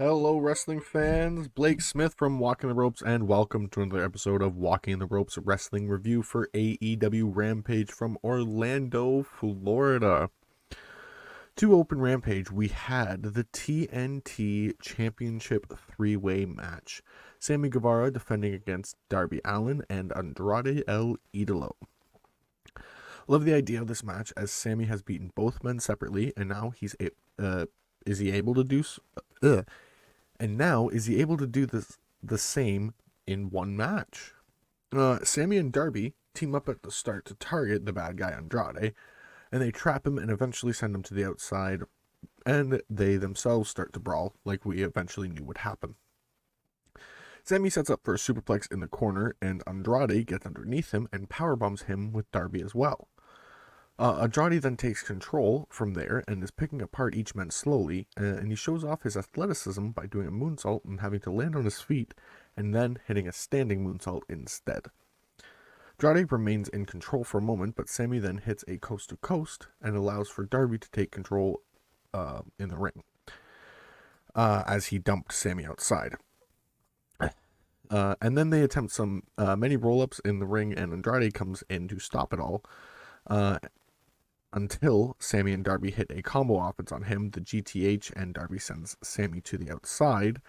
Hello, wrestling fans. Blake Smith from Walking the Ropes, and welcome to another episode of Walking the Ropes Wrestling Review for AEW Rampage from Orlando, Florida. To open Rampage, we had the TNT Championship three-way match. Sammy Guevara defending against Darby Allin and Andrade El Idolo. Love the idea of this match, as Sammy has beaten both men separately, and now is he able to do this the same in one match? Sammy and Darby team up at the start to target the bad guy Andrade, and they trap him and eventually send him to the outside, and they themselves start to brawl like we eventually knew would happen. Sammy sets up for a superplex in the corner, and Andrade gets underneath him and powerbombs him with Darby as well. Andrade then takes control from there and is picking apart each man slowly, and he shows off his athleticism by doing a moonsault and having to land on his feet, and then hitting a standing moonsault instead. Andrade remains in control for a moment, but Sammy then hits a coast-to-coast and allows for Darby to take control in the ring, as he dumped Sammy outside. And then they attempt some many roll-ups in the ring, and Andrade comes in to stop it all. Until Sammy and Darby hit a combo offense on him, the GTH, and Darby sends Sammy to the outside,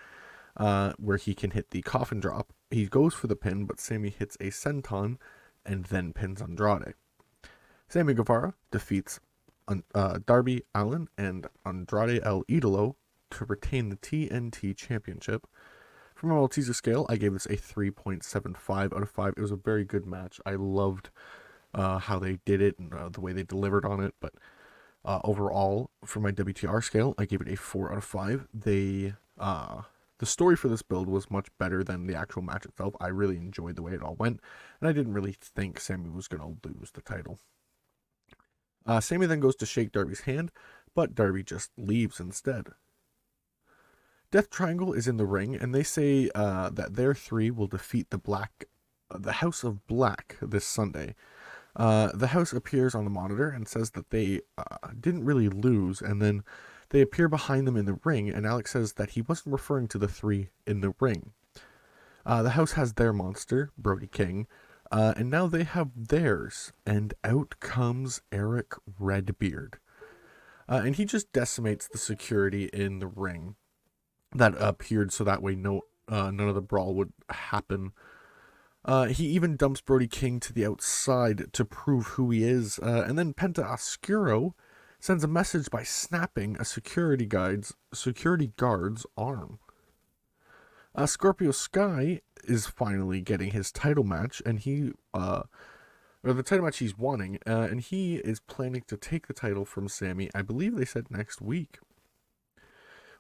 where he can hit the coffin drop. He goes for the pin, but Sammy hits a senton and then pins Andrade. Sammy Guevara defeats Darby Allin and Andrade El Idolo to retain the TNT Championship. From a Malteser scale, I gave this a 3.75 out of 5. It was a very good match. I loved how they did it and the way they delivered on it, but overall, for my WTR scale, I gave it a 4 out of 5. The story for this build was much better than the actual match itself. I really enjoyed the way it all went, and I didn't really think Sammy was going to lose the title. Sammy then goes to shake Darby's hand, but Darby just leaves instead. Death Triangle is in the ring, and they say that their three will defeat the House of Black this Sunday. The house appears on the monitor and says that they didn't really lose, and then they appear behind them in the ring, and Alex says that he wasn't referring to the three in the ring. The house has their monster, Brody King, and now they have theirs, and out comes Eric Redbeard. And he just decimates the security in the ring that appeared so that way none of the brawl would happen. He even dumps Brody King to the outside to prove who he is, and then Penta Oscuro sends a message by snapping a security guard's arm. Scorpio Sky is finally getting his title match, and the title match he's wanting, and he is planning to take the title from Sammy. I believe they said next week.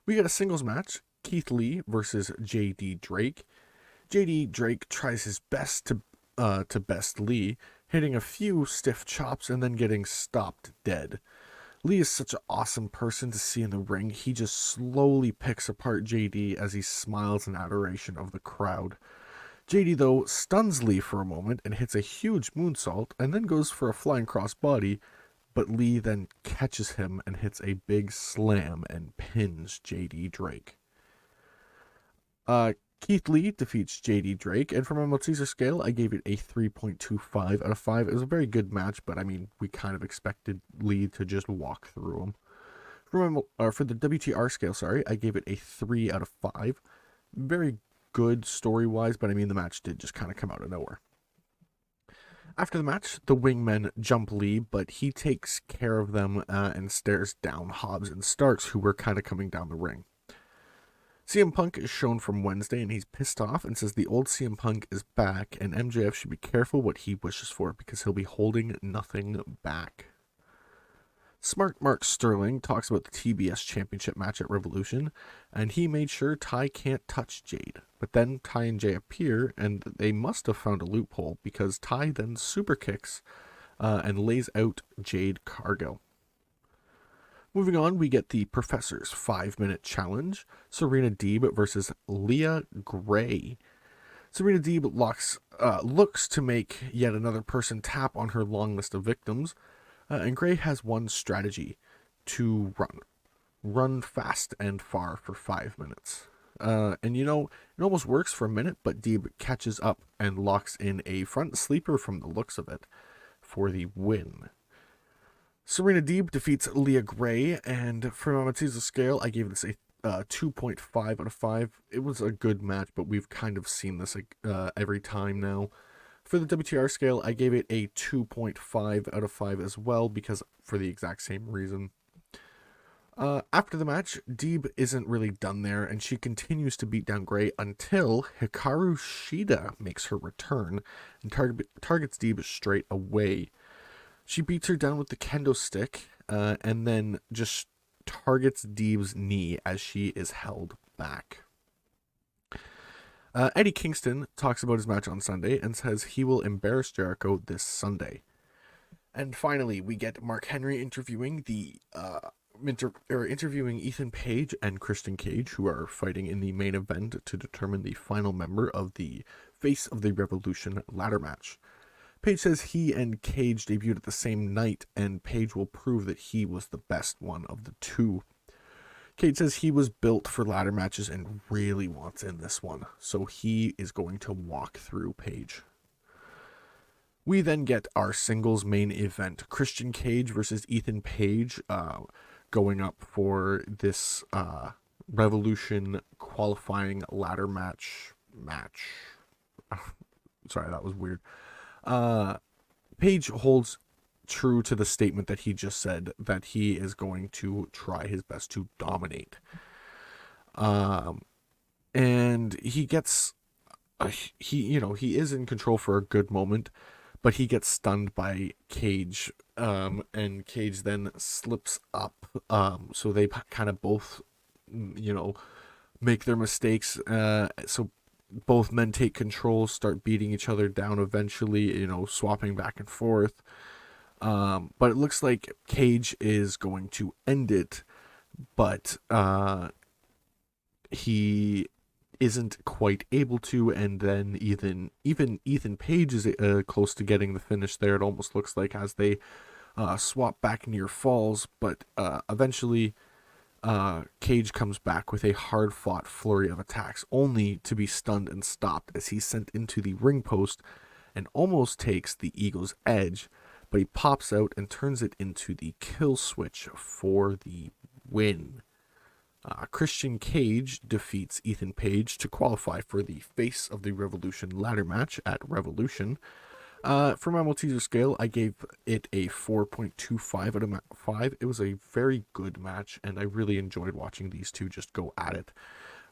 We get a singles match, Keith Lee versus JD Drake. JD Drake tries his best to best Lee, hitting a few stiff chops and then getting stopped dead. Lee is such an awesome person to see in the ring. He just slowly picks apart JD as he smiles in adoration of the crowd. JD, though, stuns Lee for a moment and hits a huge moonsault and then goes for a flying crossbody, but Lee then catches him and hits a big slam and pins JD Drake. Keith Lee defeats JD Drake, and from a Malteser scale, I gave it a 3.25 out of 5. It was a very good match, but I mean, we kind of expected Lee to just walk through him. For the WTR scale, I gave it a 3 out of 5. Very good story-wise, but I mean, the match did just kind of come out of nowhere. After the match, the wingmen jump Lee, but he takes care of them and stares down Hobbs and Starks, who were kind of coming down the ring. CM Punk is shown from Wednesday, and he's pissed off and says the old CM Punk is back, and MJF should be careful what he wishes for because he'll be holding nothing back. Smart Mark Sterling talks about the TBS Championship match at Revolution, and he made sure Ty can't touch Jade. But then Ty and Jay appear, and they must have found a loophole because Ty then super kicks and lays out Jade Cargill. Moving on, we get the Professor's 5-minute challenge, Serena Deeb versus Leah Gray. Serena Deeb looks to make yet another person tap on her long list of victims, and Gray has one strategy: to run. run fast and far for 5 minutes. And it almost works for a minute, but Deeb catches up and locks in a front sleeper from the looks of it for the win. Serena Deeb defeats Leah Gray, and from a Matsuza scale, I gave this a 2.5 out of 5. It was a good match, but we've kind of seen this every time now. For the WTR scale, I gave it a 2.5 out of 5 as well, because for the exact same reason. After the match, Deeb isn't really done there, and she continues to beat down Gray until Hikaru Shida makes her return and targets Deeb straight away. She beats her down with the kendo stick, and then just targets Deeb's knee as she is held back. Eddie Kingston talks about his match on Sunday and says he will embarrass Jericho this Sunday. And finally, we get Mark Henry interviewing interviewing Ethan Page and Christian Cage, who are fighting in the main event to determine the final member of the Face of the Revolution ladder match. Page says he and Cage debuted at the same night, and Page will prove that he was the best one of the two. Cage says he was built for ladder matches and really wants in this one, so he is going to walk through Page. We then get our singles main event, Christian Cage versus Ethan Page, going up for this Revolution qualifying ladder match. Sorry, that was weird. Page holds true to the statement that he just said, that he is going to try his best to dominate. And he gets, he is in control for a good moment, but he gets stunned by Cage, and Cage then slips up. So they kind of both, make their mistakes. So both men take control, start beating each other down eventually, swapping back and forth. But it looks like Cage is going to end it, but he isn't quite able to, and then even Ethan Page is close to getting the finish there. It almost looks like, as they swap back near falls, but eventually Cage comes back with a hard-fought flurry of attacks, only to be stunned and stopped as he's sent into the ring post and almost takes the Eagle's edge, but he pops out and turns it into the kill switch for the win. Christian Cage defeats Ethan Page to qualify for the Face of the Revolution ladder match at Revolution. For my Malteser scale, I gave it a 4.25 out of 5. It was a very good match, and I really enjoyed watching these two just go at it.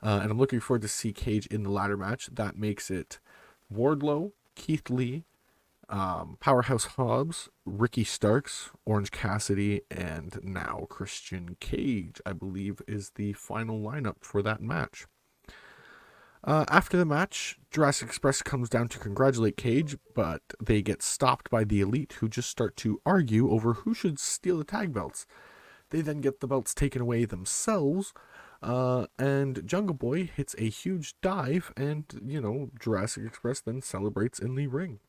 And I'm looking forward to see Cage in the ladder match. That makes it Wardlow, Keith Lee, Powerhouse Hobbs, Ricky Starks, Orange Cassidy, and now Christian Cage, I believe, is the final lineup for that match. After the match, Jurassic Express comes down to congratulate Cage, but they get stopped by the Elite, who just start to argue over who should steal the tag belts. They then get the belts taken away themselves, and Jungle Boy hits a huge dive, and, Jurassic Express then celebrates in the ring.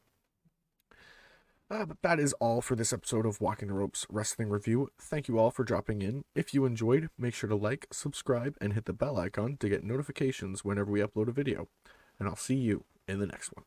But that is all for this episode of Walking the Ropes Wrestling Review. Thank you all for dropping in. If you enjoyed, make sure to like, subscribe, and hit the bell icon to get notifications whenever we upload a video. And I'll see you in the next one.